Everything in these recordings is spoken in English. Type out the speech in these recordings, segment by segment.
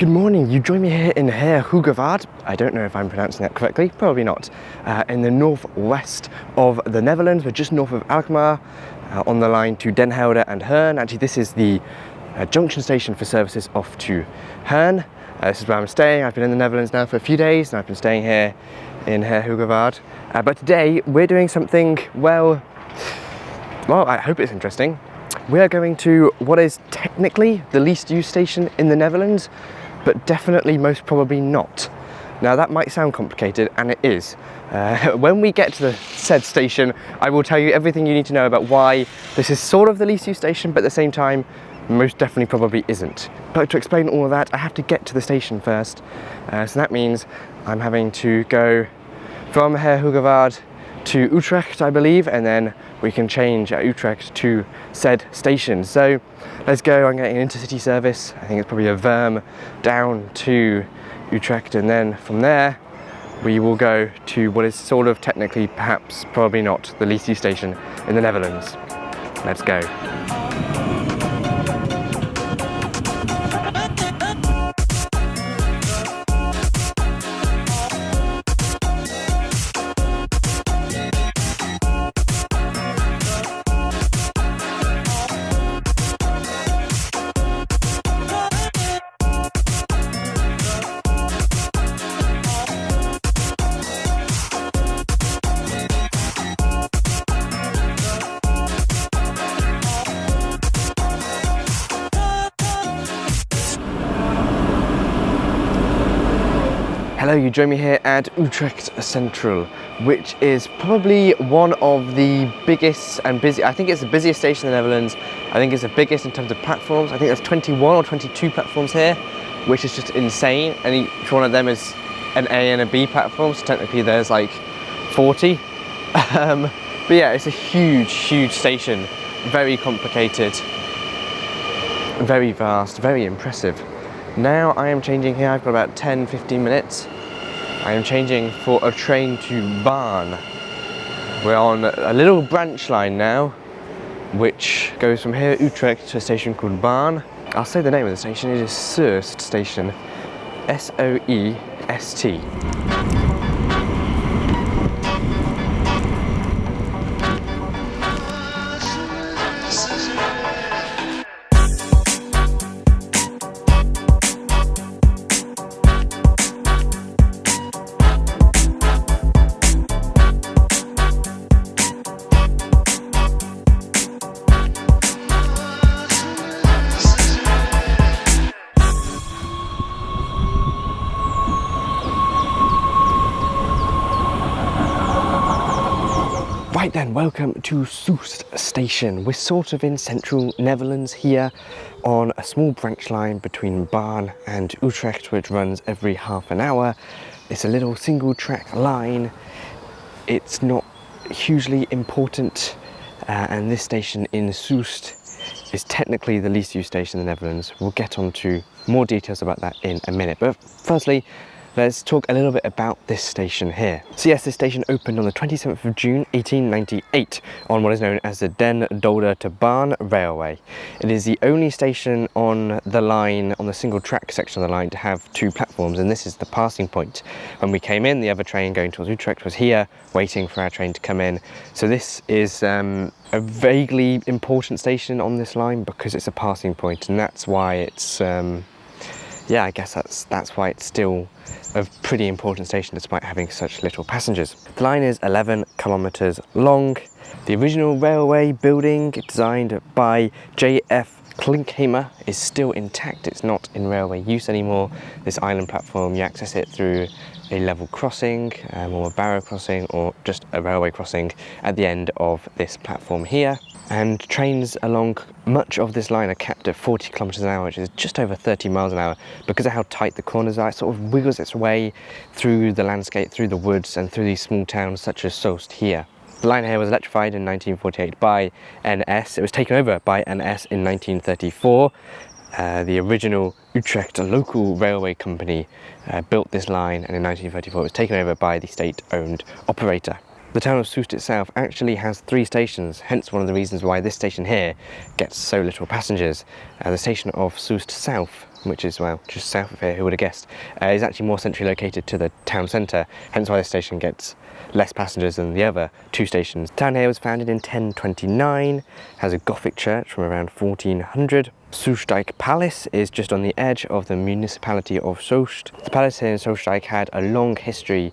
Good morning, you join me here in Heerhugowaard. I don't know if I'm pronouncing that correctly, probably not. In the northwest of the Netherlands, we're just north of Alkmaar, on the line to Den Helder and Hearn. Actually, this is the junction station for services off to Hearn. This is where I'm staying. I've been in the Netherlands now for a few days and I've been staying here in Heerhugowaard. But today we're doing something, well, I hope it's interesting. We are going to what is technically the least used station in the Netherlands, but definitely most probably not. Now that might sound complicated, and it is. When we get to the said station, I will tell you everything you need to know about why this is sort of the least used station, but at the same time, most definitely probably isn't. But to explain all of that, I have to get to the station first. So that means I'm having to go from Heerhugowaard to Utrecht, I believe, and then we can change at Utrecht to said station. So let's go. I'm getting an intercity service. I think it's probably a Worm down to Utrecht, and then from there we will go to what is sort of technically, perhaps, probably not the least used station in the Netherlands. Let's go. Hello, you join me here at Utrecht Centraal, which is probably one of the biggest and busy. I think it's the busiest station in the Netherlands. I think it's the biggest in terms of platforms. I think there's 21 or 22 platforms here, which is just insane. And each one of them is an A and a B platform, so technically there's like 40. But yeah, it's a huge station, very complicated, very vast, very impressive. Now I am changing here. I've got about 10-15 minutes. I am changing for a train to Baan. We're on a little branch line now, which goes from here, Utrecht, to a station called Baan. I'll say the name of the station. It is Soest Station, S-O-E-S-T. Right then, welcome to Soest Station. We're sort of in central Netherlands here on a small branch line between Baan and Utrecht, which runs every half an hour. It's a little single track line. It's not hugely important, and this station in Soest is technically the least used station in the Netherlands. We'll get on to more details about that in a minute, but firstly, let's talk a little bit about this station here. So yes, this station opened on the 27th of June 1898 on what is known as the Den Helder to Baan Railway. It is the only station on the line, on the single track section of the line, to have two platforms, and this is the passing point. When we came in, the other train going towards Utrecht was here, waiting for our train to come in. So this is a vaguely important station on this line because it's a passing point, and that's why it's yeah, I guess that's why it's still a pretty important station despite having such little passengers. The line is 11 kilometers long. The original railway building, designed by J.F. Klinkhamer, is still intact. It's not in railway use anymore. This island platform, you access it through a level crossing or a barrow crossing, or just a railway crossing at the end of this platform here. And trains along much of this line are capped at 40 kilometers an hour, which is just over 30 miles an hour. Because of how tight the corners are, it sort of wiggles its way through the landscape, through the woods, and through these small towns such as Soest here. The line here was electrified in 1948 by NS. It was taken over by NS in 1934. The original Utrecht local railway company built this line, and in 1934 it was taken over by the state-owned operator. The town of Soest itself actually has 3 stations, hence one of the reasons why this station here gets so little passengers. The station of Soest South, which is, well, just south of here, who would have guessed, is actually more centrally located to the town centre, hence why the station gets less passengers than the other two stations. The town here was founded in 1029, has a Gothic church from around 1400. Soestdijk Palace is just on the edge of the municipality of Soest. The palace here in Soestdijk had a long history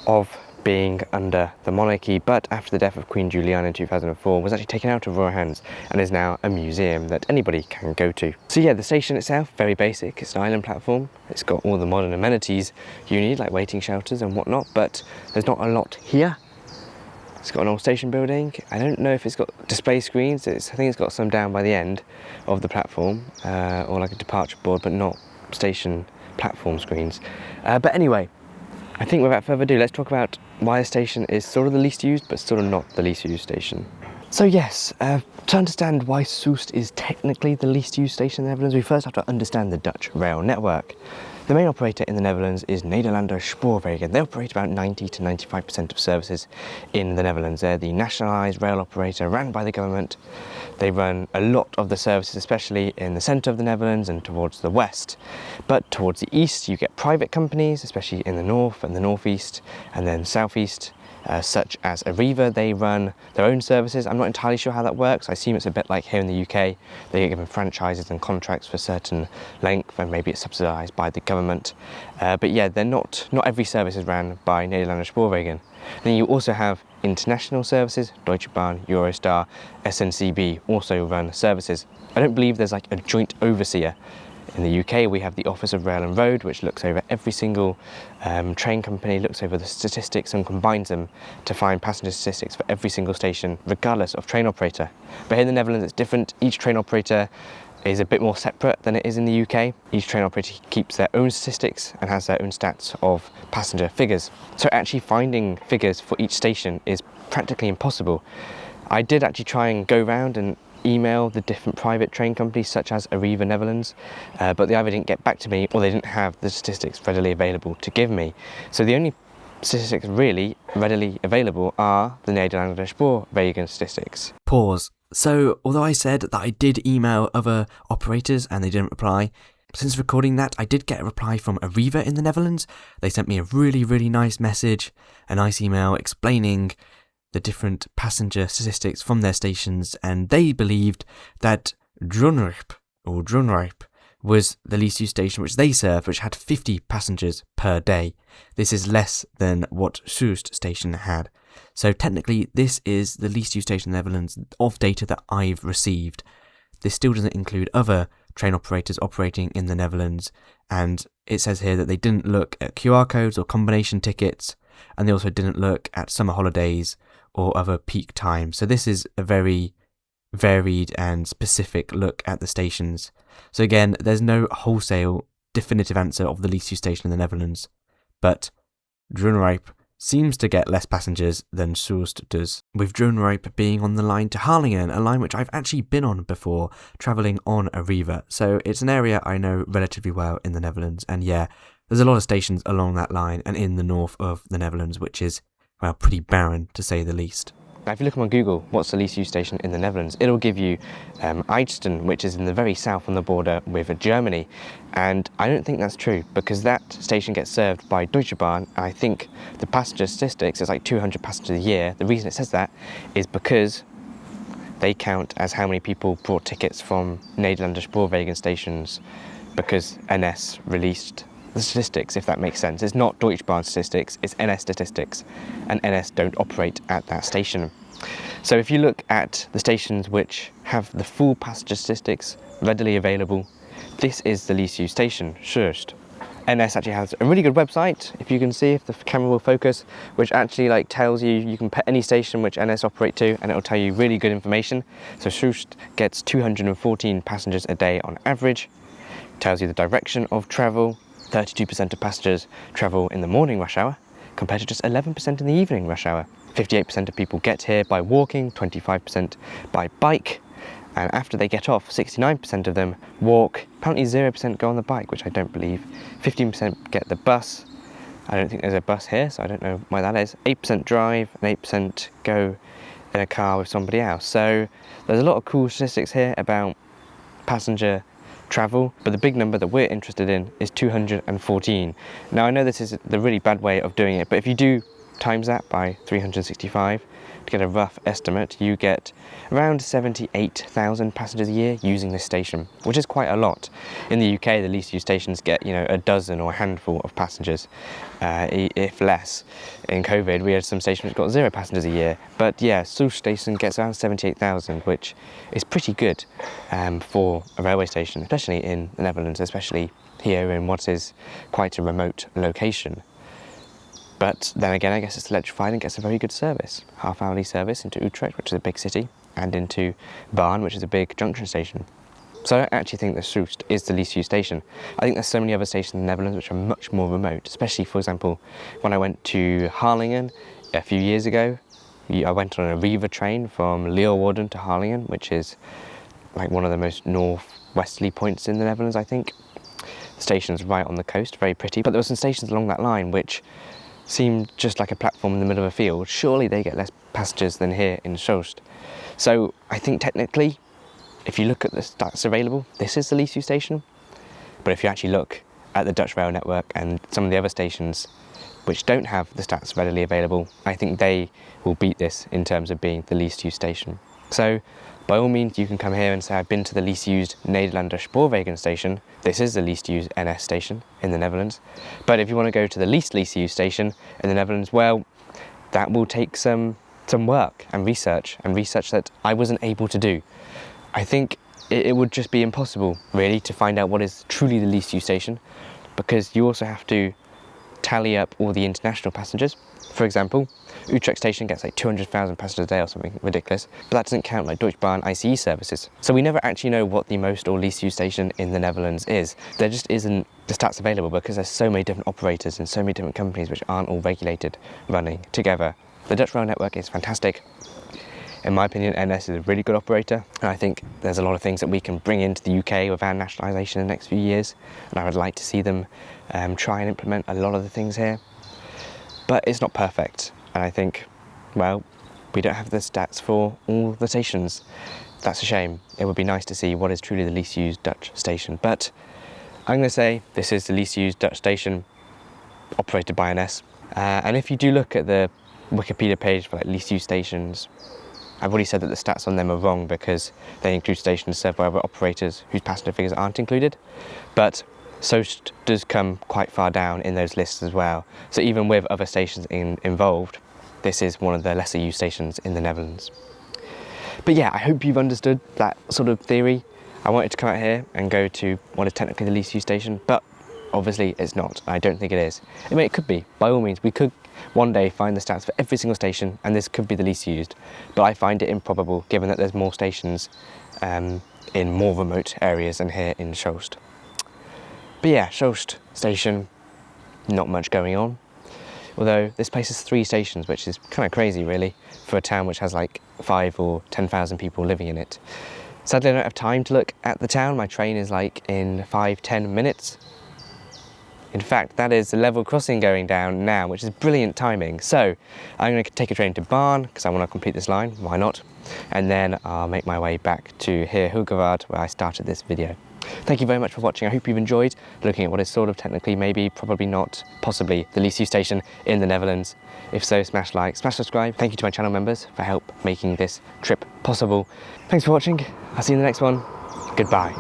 of being under the monarchy, but after the death of Queen Juliana in 2004 was actually taken out of royal hands and is now a museum that anybody can go to. So yeah, the station itself, very basic. It's an island platform. It's got all the modern amenities you need, like waiting shelters and whatnot, but there's not a lot here. It's got an old station building. I don't know if it's got display screens. I think it's got some down by the end of the platform, or like a departure board, but not station platform screens. But anyway, I think without further ado, let's talk about why the station is sort of the least used, but sort of not the least used station. So yes, to understand why Soest is technically the least used station in the Netherlands, we first have to understand the Dutch rail network. The main operator in the Netherlands is Nederlande Spoorwegen. They operate about 90 to 95% of services in the Netherlands. They're the nationalised rail operator run by the government. They run a lot of the services, especially in the centre of the Netherlands and towards the west. But towards the east, you get private companies, especially in the north and the northeast, and then southeast, such as Arriva. They run their own services. I'm not entirely sure how that works. I assume it's a bit like here in the UK. They get given franchises and contracts for a certain length, and maybe it's subsidised by the government. But yeah, not every service is run by Nederlande Spoorwegen. Then you also have international services. Deutsche Bahn, Eurostar, SNCB also run services. I don't believe there's like a joint overseer. In the UK, we have the Office of Rail and Road, which looks over every single train company, looks over the statistics and combines them to find passenger statistics for every single station, regardless of train operator. But here in the Netherlands, it's different. Each train operator is a bit more separate than it is in the UK. Each train operator keeps their own statistics and has their own stats of passenger figures. So actually finding figures for each station is practically impossible. I did actually try and go around and email the different private train companies such as Arriva Netherlands, but they either didn't get back to me or they didn't have the statistics readily available to give me. So the only statistics really readily available are the Nederlande Spoorwegen statistics. Pause. So, although I said that I did email other operators and they didn't reply, since recording that, I did get a reply from Arriva in the Netherlands. They sent me a really nice message, a nice email explaining the different passenger statistics from their stations, and they believed that Dronrijp was the least used station which they served, which had 50 passengers per day. This is less than what Soest station had. So technically this is the least used station in the Netherlands of data that I've received. This still doesn't include other train operators operating in the Netherlands, and it says here that they didn't look at QR codes or combination tickets, and they also didn't look at summer holidays or other peak times. So this is a very varied and specific look at the stations. So again, there's no wholesale definitive answer of the least used station in the Netherlands, but Dronrijp seems to get less passengers than Soest does, with Dronrijp being on the line to Harlingen, a line which I've actually been on before, travelling on Arriva. So it's an area I know relatively well in the Netherlands, and yeah, there's a lot of stations along that line and in the north of the Netherlands, which is, well, pretty barren to say the least. Now, if you look on Google, what's the least used station in the Netherlands, it'll give you Eijsden, which is in the very south on the border with Germany. And I don't think that's true, because that station gets served by Deutsche Bahn. And I think the passenger statistics is like 200 passengers a year. The reason it says that is because they count as how many people bought tickets from Nederlande Spoorwegen stations, because NS released the statistics, if that makes sense. It's not Deutsche Bahn statistics, it's NS statistics, and NS don't operate at that station. So if you look at the stations which have the full passenger statistics readily available, this is the least used station, Soest. NS actually has a really good website, if you can see, if the camera will focus, which actually tells you can put any station which NS operate to, and it'll tell you really good information. So Soest gets 214 passengers a day on average. It tells you the direction of travel. 32% of passengers travel in the morning rush hour, compared to just 11% in the evening rush hour. 58% of people get here by walking, 25% by bike, and after they get off, 69% of them walk. Apparently 0% go on the bike, which I don't believe. 15% get the bus. I don't think there's a bus here, so I don't know why that is. 8% drive, and 8% go in a car with somebody else. So there's a lot of cool statistics here about passenger travel, but the big number that we're interested in is 214. Now I know this is the really bad way of doing it, but if you do times that by 365 to get a rough estimate, you get around 78,000 passengers a year using this station, which is quite a lot. In the UK, the least used stations get, you know, a dozen or a handful of passengers, if less. In COVID, we had some stations which got 0 passengers a year, but yeah, Soest station gets around 78,000, which is pretty good for a railway station, especially in the Netherlands, especially here in what is quite a remote location. But then again, I guess it's electrified and gets a very good service. Half-hourly service into Utrecht, which is a big city, and into Baarn, which is a big junction station. So I don't actually think that Soest is the least used station. I think there's so many other stations in the Netherlands which are much more remote, especially, for example, when I went to Harlingen a few years ago, I went on a Riva train from Leeuwarden to Harlingen, which is like one of the most northwesterly points in the Netherlands, I think. The station's right on the coast, very pretty, but there were some stations along that line which seemed just like a platform in the middle of a field. Surely they get less passengers than here in Soest. So I think technically, if you look at the stats available, this is the least used station. But if you actually look at the Dutch rail network and some of the other stations which don't have the stats readily available, I think they will beat this in terms of being the least used station. So by all means, you can come here and say, I've been to the least used Nederlande Spoorwegen station. This is the least used NS station in the Netherlands. But if you want to go to the least used station in the Netherlands, well, that will take some work and research that I wasn't able to do. I think it would just be impossible, really, to find out what is truly the least used station, because you also have to tally up all the international passengers. For example, Utrecht station gets like 200,000 passengers a day or something ridiculous, but that doesn't count like Deutsche Bahn ICE services. So we never actually know what the most or least used station in the Netherlands is. There just isn't the stats available because there's so many different operators and so many different companies which aren't all regulated running together. The Dutch rail network is fantastic. In my opinion, NS is a really good operator, and I think there's a lot of things that we can bring into the UK with our nationalisation in the next few years, and I would like to see them try and implement a lot of the things here. But it's not perfect, and I think, well, we don't have the stats for all the stations. That's a shame. It would be nice to see what is truly the least used Dutch station, but I'm going to say this is the least used Dutch station operated by NS. And if you do look at the Wikipedia page for like least used stations, I've already said that the stats on them are wrong because they include stations served by other operators whose passenger figures aren't included. But Soest does come quite far down in those lists as well. So even with other stations involved, this is one of the lesser used stations in the Netherlands. But yeah, I hope you've understood that sort of theory. I wanted to come out here and go to what is technically the least used station, but obviously it's not. I don't think it is. I mean, it could be. By all means, we could one day find the stats for every single station and this could be the least used, but I find it improbable given that there's more stations in more remote areas than here in Soest. But yeah, Soest station, not much going on. Although this place has 3 stations, which is kind of crazy really for a town which has like 5 or 10,000 people living in it. Sadly, I don't have time to look at the town. My train is like in 5-10 minutes. In fact, that is the level crossing going down now, which is brilliant timing. So I'm going to take a train to Baarn because I want to complete this line, why not? And then I'll make my way back to here, Hoogevard, where I started this video. Thank you very much for watching. I hope you've enjoyed looking at what is sort of technically, maybe, probably not, possibly the least used station in the Netherlands. If so, smash like, smash subscribe. Thank you to my channel members for help making this trip possible. Thanks for watching. I'll see you in the next one. Goodbye.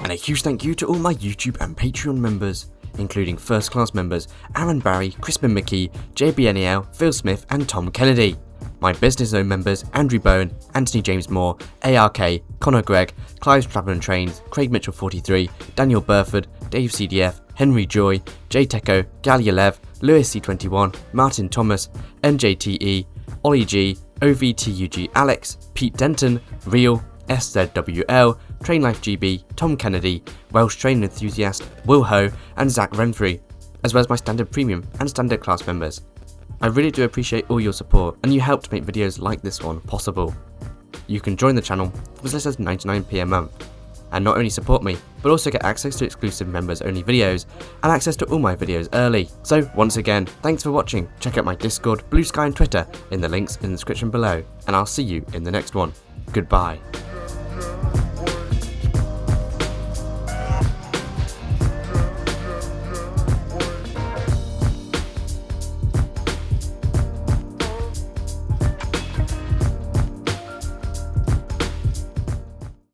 And a huge thank you to all my YouTube and Patreon members, including first class members Aaron Barry, Crispin McKee, JBNEL, Phil Smith and Tom Kennedy. My business zone members Andrew Bowen, Anthony James Moore, ARK, Connor Gregg, Clive's Travel and Trains, Craig Mitchell 43, Daniel Burford, Dave CDF, Henry Joy, Jay Teco, Galia Lev, Lewis C21, Martin Thomas, NJTE, Ollie G, OVTUG Alex, Pete Denton, Real, SZWL, Train Life GB, Tom Kennedy, Welsh Train Enthusiast, Will Ho and Zach Renfrey, as well as my standard premium and standard class members. I really do appreciate all your support and you helped make videos like this one possible. You can join the channel for as less as 99p a month. and not only support me, but also get access to exclusive members only videos and access to all my videos early. So once again, thanks for watching. Check out my Discord, Blue Sky and Twitter in the links in the description below, and I'll see you in the next one. Goodbye.